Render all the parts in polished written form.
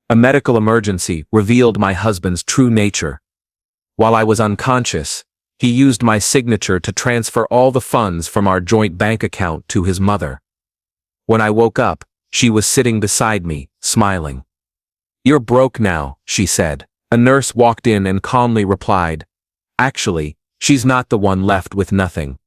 A medical emergency revealed my husband's true nature. While I was unconscious, he used my signature to transfer all the funds from our joint bank account to his mother. When I woke up, she was sitting beside me, smiling. "You're broke now," she said. A nurse walked in and calmly replied, "Actually, she's not the one left with nothing."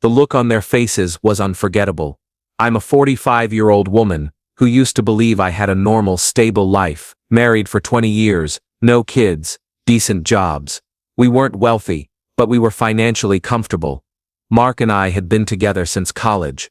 The look on their faces was unforgettable. I'm a 45-year-old woman who used to believe I had a normal, stable life, married for 20 years, no kids, decent jobs. We weren't wealthy, but we were financially comfortable. Mark and I had been together since college.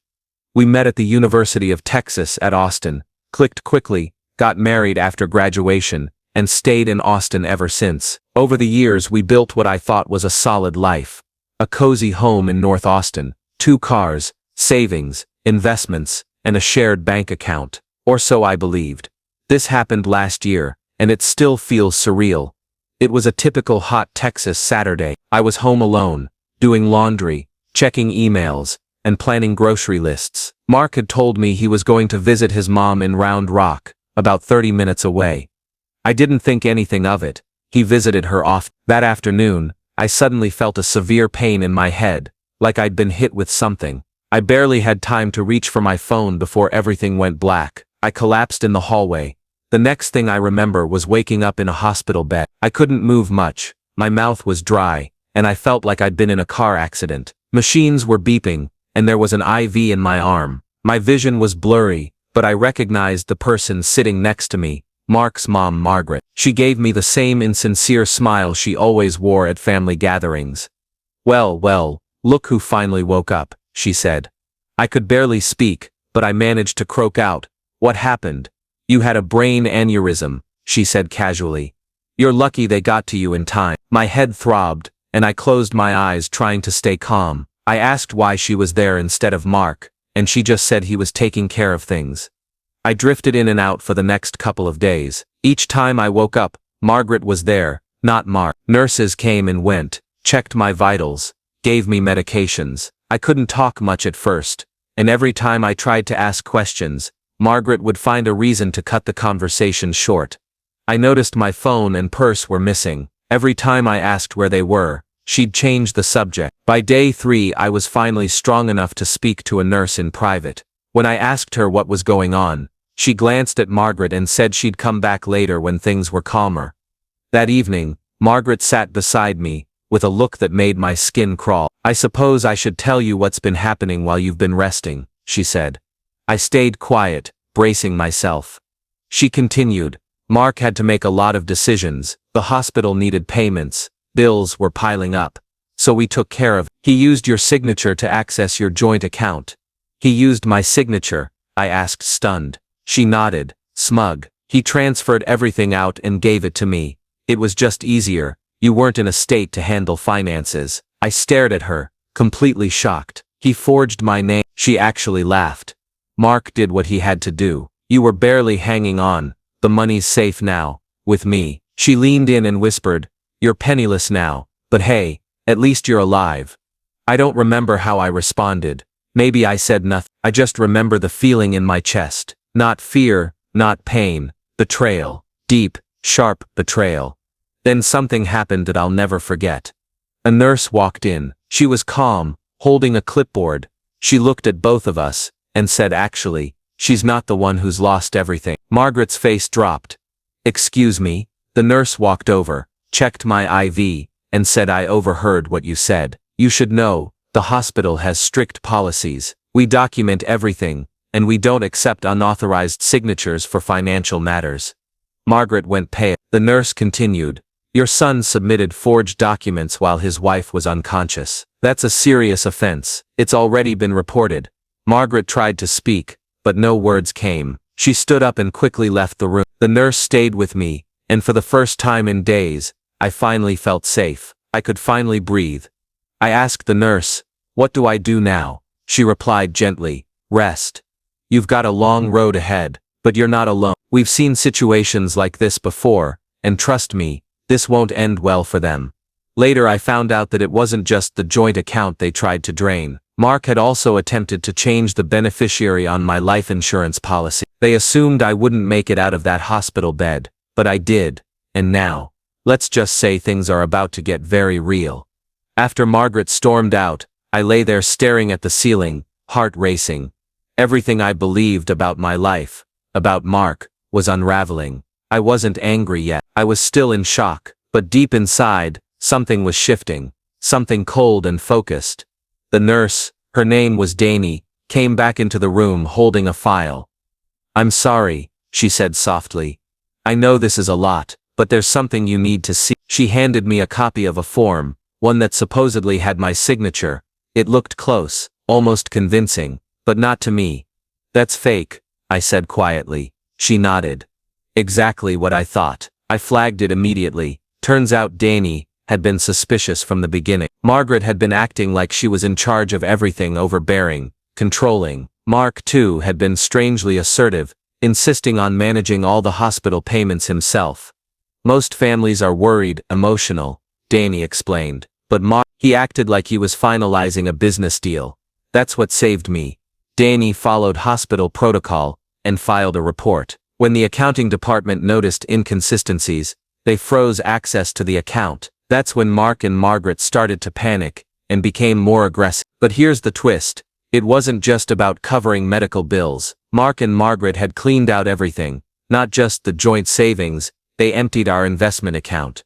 We met at the University of Texas at Austin, clicked quickly, got married after graduation, and stayed in Austin ever since. Over the years we built what I thought was a solid life. A cozy home in North Austin, 2 cars, savings, investments, and a shared bank account. Or so I believed. This happened last year, and it still feels surreal. It was a typical hot Texas Saturday. I was home alone, doing laundry, checking emails, and planning grocery lists. Mark had told me he was going to visit his mom in Round Rock, about 30 minutes away. I didn't think anything of it. He visited her often. That afternoon, I suddenly felt a severe pain in my head, like I'd been hit with something. I barely had time to reach for my phone before everything went black. I collapsed in the hallway. The next thing I remember was waking up in a hospital bed. I couldn't move much, my mouth was dry, and I felt like I'd been in a car accident. Machines were beeping, and there was an IV in my arm. My vision was blurry, but I recognized the person sitting next to me, Mark's mom, Margaret. She gave me the same insincere smile she always wore at family gatherings. Well, look who finally woke up," she said. I could barely speak, but I managed to croak out, "What happened?" "You had a brain aneurysm," she said casually. "You're lucky they got to you in time." My head throbbed, and I closed my eyes trying to stay calm. I asked why she was there instead of Mark, and she just said he was taking care of things. I drifted in and out for the next couple of days. Each time I woke up, Margaret was there, not Mark. Nurses came and went, checked my vitals, gave me medications. I couldn't talk much at first, and every time I tried to ask questions, Margaret would find a reason to cut the conversation short. I noticed my phone and purse were missing. Every time I asked where they were, she'd change the subject. By day 3 I was finally strong enough to speak to a nurse in private. When I asked her what was going on, she glanced at Margaret and said she'd come back later when things were calmer. That evening, Margaret sat beside me, with a look that made my skin crawl. "I suppose I should tell you what's been happening while you've been resting," she said. I stayed quiet, bracing myself. She continued, "Mark had to make a lot of decisions. The hospital needed payments, bills were piling up. So we took care of it. He used your signature to access your joint account." "He used my signature?" I asked, stunned. She nodded, smug. "He transferred everything out and gave it to me. It was just easier. You weren't in a state to handle finances." I stared at her, completely shocked. "He forged my name." She actually laughed. "Mark did what he had to do. You were barely hanging on. The money's safe now, with me." She leaned in and whispered, "You're penniless now, but hey, at least you're alive." I don't remember how I responded. Maybe I said nothing. I just remember the feeling in my chest. Not fear, not pain, betrayal. Deep, sharp betrayal. Then something happened that I'll never forget. A nurse walked in. She was calm, holding a clipboard. She looked at both of us, and said, "Actually, she's not the one who's lost everything." Margaret's face dropped. "Excuse me?" The nurse walked over, checked my IV, and said, "I overheard what you said. You should know, the hospital has strict policies. We document everything, and we don't accept unauthorized signatures for financial matters." Margaret went pale. The nurse continued, "Your son submitted forged documents while his wife was unconscious. That's a serious offense. It's already been reported." Margaret tried to speak, but no words came. She stood up and quickly left the room. The nurse stayed with me, and for the first time in days, I finally felt safe. I could finally breathe. I asked the nurse, "What do I do now?" She replied gently, "Rest. You've got a long road ahead, but you're not alone. We've seen situations like this before, and trust me, this won't end well for them." Later I found out that it wasn't just the joint account they tried to drain. Mark had also attempted to change the beneficiary on my life insurance policy. They assumed I wouldn't make it out of that hospital bed, but I did, and now, let's just say things are about to get very real. After Margaret stormed out, I lay there staring at the ceiling, heart racing. Everything I believed about my life, about Mark, was unraveling. I wasn't angry yet. I was still in shock, but deep inside, something was shifting, something cold and focused. The nurse, her name was Dani, came back into the room holding a file. "I'm sorry," she said softly. "I know this is a lot, but there's something you need to see." She handed me a copy of a form, one that supposedly had my signature. It looked close, almost convincing, but not to me. "That's fake," I said quietly. She nodded. Exactly what I thought. I flagged it immediately. Turns out Dani had been suspicious from the beginning. Margaret had been acting like she was in charge of everything, overbearing, controlling. Mark, too, had been strangely assertive, insisting on managing all the hospital payments himself. "Most families are worried, emotional," Dani explained. But Mark, he acted like he was finalizing a business deal. That's what saved me. Dani followed hospital protocol and filed a report. When the accounting department noticed inconsistencies, they froze access to the account. That's when Mark and Margaret started to panic and became more aggressive. But here's the twist. It wasn't just about covering medical bills. Mark and Margaret had cleaned out everything, not just the joint savings. They emptied our investment account,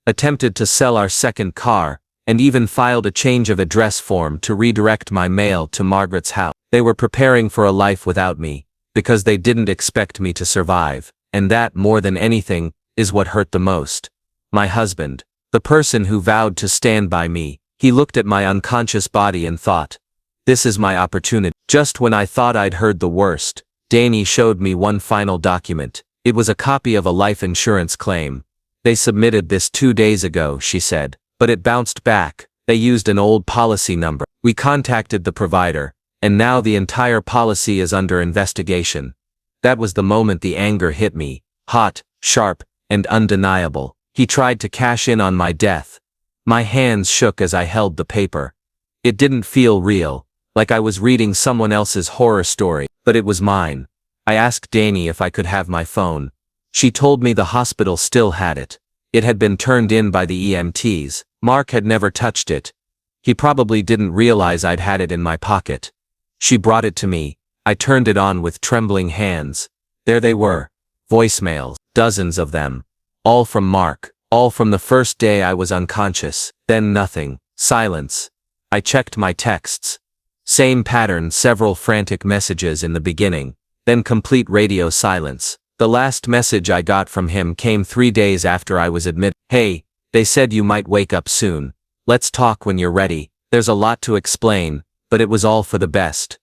attempted to sell our second car, and even filed a change of address form to redirect my mail to Margaret's house. They were preparing for a life without me, because they didn't expect me to survive, and that, more than anything, is what hurt the most. My husband, the person who vowed to stand by me, he looked at my unconscious body and thought, "This is my opportunity." Just when I thought I'd heard the worst, Dani showed me one final document. It was a copy of a life insurance claim. "They submitted this 2 days ago," she said, "but it bounced back. They used an old policy number. We contacted the provider, and now the entire policy is under investigation." That was the moment the anger hit me, hot, sharp, and undeniable. He tried to cash in on my death. My hands shook as I held the paper. It didn't feel real, like I was reading someone else's horror story, but it was mine. I asked Dani if I could have my phone. She told me the hospital still had it. It had been turned in by the EMTs. Mark had never touched it. He probably didn't realize I'd had it in my pocket. She brought it to me. I turned it on with trembling hands. There they were. Voicemails. Dozens of them. All from Mark. All from the first day I was unconscious. Then nothing. Silence. I checked my texts. Same pattern, several frantic messages in the beginning. Then complete radio silence. The last message I got from him came 3 days after I was admitted. "Hey, they said you might wake up soon. Let's talk when you're ready. There's a lot to explain, but it was all for the best."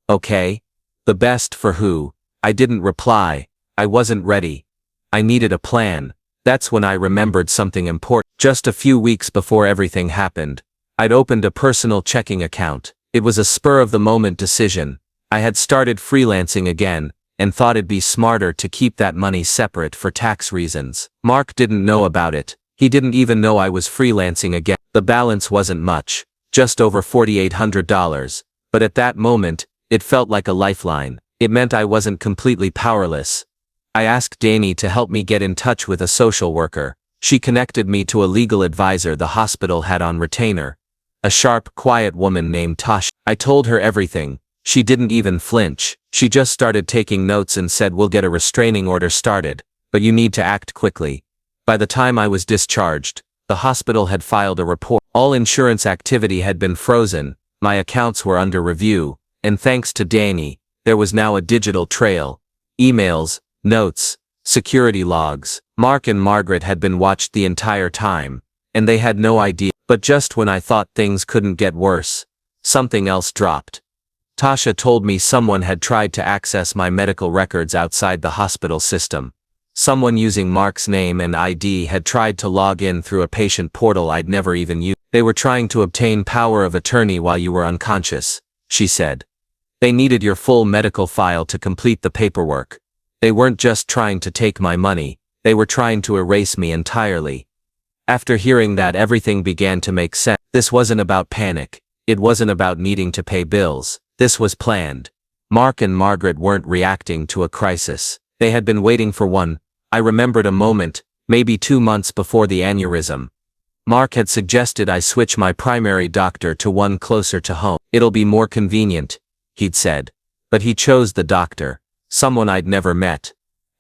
"Okay? The best for who?" I didn't reply. I wasn't ready. I needed a plan. That's when I remembered something important. Just a few weeks before everything happened, I'd opened a personal checking account. It was a spur-of-the-moment decision. I had started freelancing again, and thought it'd be smarter to keep that money separate for tax reasons. Mark didn't know about it. He didn't even know I was freelancing again. The balance wasn't much, just over $4,800, but at that moment, it felt like a lifeline. It meant I wasn't completely powerless. I asked Dani to help me get in touch with a social worker. She connected me to a legal advisor the hospital had on retainer. A sharp, quiet woman named Tasha. I told her everything. She didn't even flinch. She just started taking notes and said, "We'll get a restraining order started, but you need to act quickly." By the time I was discharged, the hospital had filed a report. All insurance activity had been frozen, my accounts were under review, and thanks to Dani, there was now a digital trail. Emails, notes, security logs. Mark and Margaret had been watched the entire time, and they had no idea. But just when I thought things couldn't get worse, something else dropped. Tasha told me someone had tried to access my medical records outside the hospital system. Someone using Mark's name and ID had tried to log in through a patient portal I'd never even used. "They were trying to obtain power of attorney while you were unconscious," she said. "They needed your full medical file to complete the paperwork. They weren't just trying to take my money, they were trying to erase me entirely." After hearing that, everything began to make sense. This wasn't about panic. It wasn't about needing to pay bills. This was planned. Mark and Margaret weren't reacting to a crisis. They had been waiting for one. I remembered a moment, maybe 2 months before the aneurysm. Mark had suggested I switch my primary doctor to one closer to home. It'll be more convenient, he'd said. But he chose the doctor, someone I'd never met,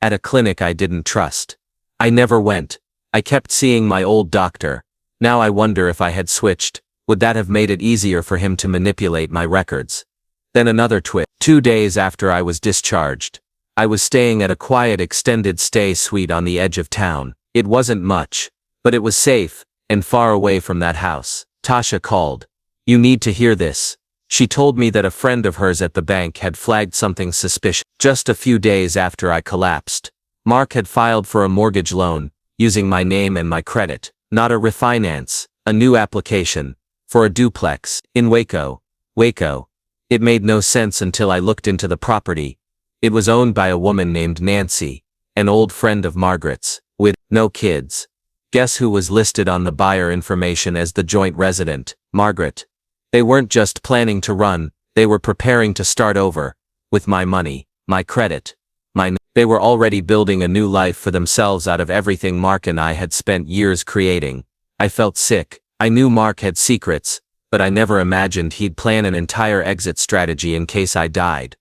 at a clinic I didn't trust. I never went. I kept seeing my old doctor. Now I wonder if I had switched, would that have made it easier for him to manipulate my records? Then another twist. 2 days after I was discharged, I was staying at a quiet extended stay suite on the edge of town. It wasn't much, but it was safe, and far away from that house. Tasha called. You need to hear this. She told me that a friend of hers at the bank had flagged something suspicious. Just a few days after I collapsed, Mark had filed for a mortgage loan, using my name and my credit, not a refinance, a new application, for a duplex, in Waco. It made no sense until I looked into the property. It was owned by a woman named Nancy, an old friend of Margaret's, with no kids. Guess who was listed on the buyer information as the joint resident? Margaret. They weren't just planning to run, they were preparing to start over, with my money, my credit, they were already building a new life for themselves out of everything Mark and I had spent years creating. I felt sick. I knew Mark had secrets, but I never imagined he'd plan an entire exit strategy in case I died.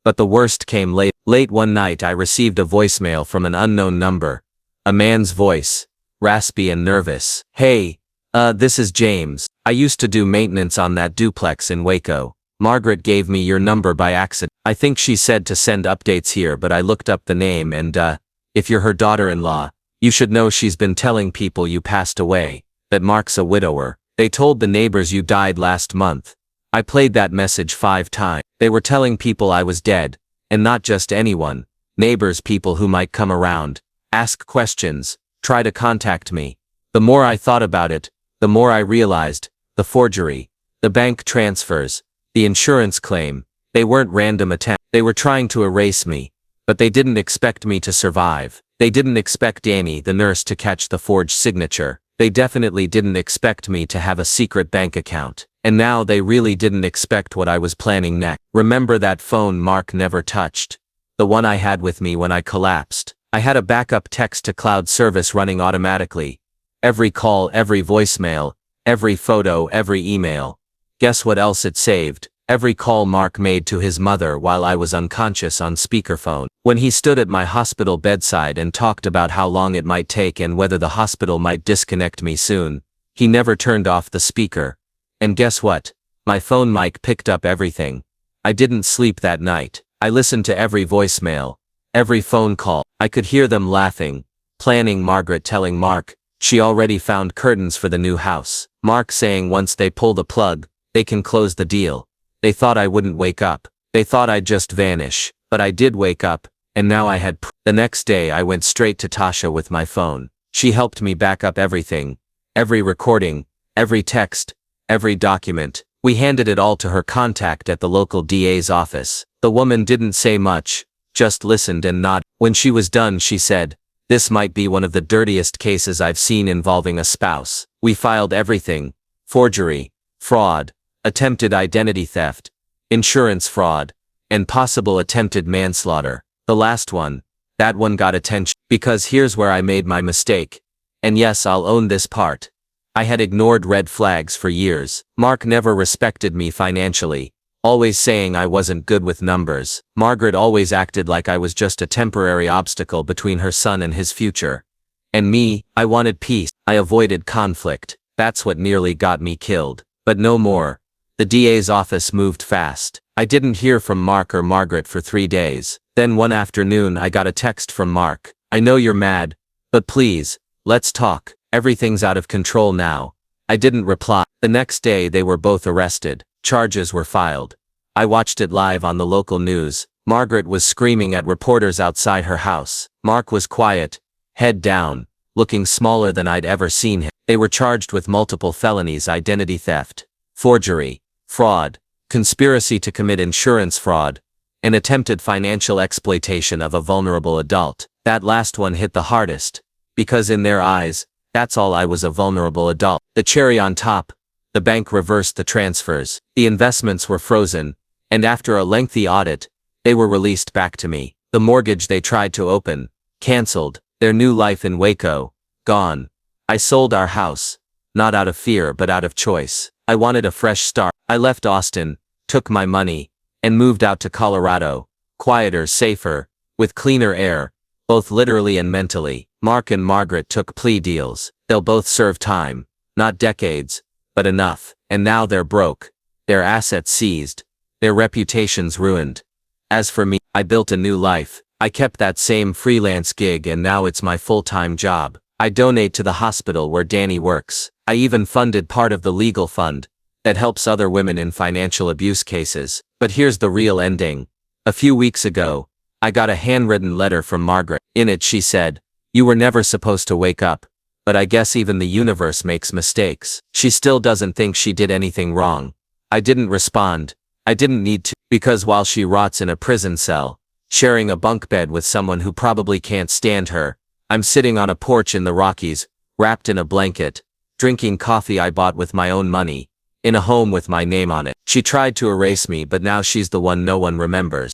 But the worst came late. Late one night I received a voicemail from an unknown number. A man's voice, raspy and nervous. Hey, this is James. I used to do maintenance on that duplex in Waco. Margaret gave me your number by accident. I think she said to send updates here, but I looked up the name and, if you're her daughter-in-law, you should know she's been telling people you passed away, that Mark's a widower. They told the neighbors you died last month. I played that message 5 times. They were telling people I was dead, and not just anyone. Neighbors, people who might come around, ask questions, try to contact me. The more I thought about it, the more I realized, the forgery, the bank transfers, the insurance claim, they weren't random attempts. They were trying to erase me, but they didn't expect me to survive. They didn't expect Amy, the nurse, to catch the forged signature. They definitely didn't expect me to have a secret bank account. And now they really didn't expect what I was planning next. Remember that phone Mark never touched? The one I had with me when I collapsed. I had a backup text-to-cloud service running automatically. Every call, every voicemail, every photo, every email. Guess what else it saved? Every call Mark made to his mother while I was unconscious on speakerphone. When he stood at my hospital bedside and talked about how long it might take and whether the hospital might disconnect me soon, he never turned off the speaker. And guess what? My phone mic picked up everything. I didn't sleep that night. I listened to every voicemail, every phone call. I could hear them laughing, planning, Margaret telling Mark she already found curtains for the new house. Mark saying once they pull the plug, they can close the deal. They thought I wouldn't wake up. They thought I'd just vanish. But I did wake up, and now I had The next day I went straight to Tasha with my phone. She helped me back up everything. Every recording, every text, every document. We handed it all to her contact at the local DA's office. The woman didn't say much, just listened and nodded. When she was done she said, "This might be one of the dirtiest cases I've seen involving a spouse. We filed everything. Forgery, fraud, attempted identity theft, insurance fraud, and possible attempted manslaughter. The last one, that one got attention. Because here's where I made my mistake. And yes, I'll own this part. I had ignored red flags for years. Mark never respected me financially, always saying I wasn't good with numbers. Margaret always acted like I was just a temporary obstacle between her son and his future. And me, I wanted peace. I avoided conflict. That's what nearly got me killed. But no more. The DA's office moved fast. I didn't hear from Mark or Margaret for 3 days. Then one afternoon I got a text from Mark. "I know you're mad, but please, let's talk. Everything's out of control now." I didn't reply. The next day they were both arrested. Charges were filed. I watched it live on the local news. Margaret was screaming at reporters outside her house. Mark was quiet, head down, looking smaller than I'd ever seen him. They were charged with multiple felonies: identity theft, forgery, fraud, conspiracy to commit insurance fraud, and attempted financial exploitation of a vulnerable adult. That last one hit the hardest, because in their eyes, that's all I was, a vulnerable adult. The cherry on top, The bank reversed the transfers. The investments were frozen, and after a lengthy audit, they were released back to me. The mortgage they tried to open, canceled. Their new life in Waco, gone. I sold our house, not out of fear but out of choice. I wanted a fresh start. I left Austin, took my money, and moved out to Colorado, quieter, safer, with cleaner air, both literally and mentally. Mark and Margaret took plea deals. They'll both serve time, not decades, but enough. And now they're broke, their assets seized, their reputations ruined. As for me, I built a new life. I kept that same freelance gig and now it's my full-time job. I donate to the hospital where Danny works. I even funded part of the legal fund that helps other women in financial abuse cases. But here's the real ending. A few weeks ago, I got a handwritten letter from Margaret. In it she said, "You were never supposed to wake up, but I guess even the universe makes mistakes." She still doesn't think she did anything wrong. I didn't respond. I didn't need to, because while she rots in a prison cell, sharing a bunk bed with someone who probably can't stand her, I'm sitting on a porch in the Rockies, wrapped in a blanket, drinking coffee I bought with my own money, in a home with my name on it. She tried to erase me, but now she's the one no one remembers.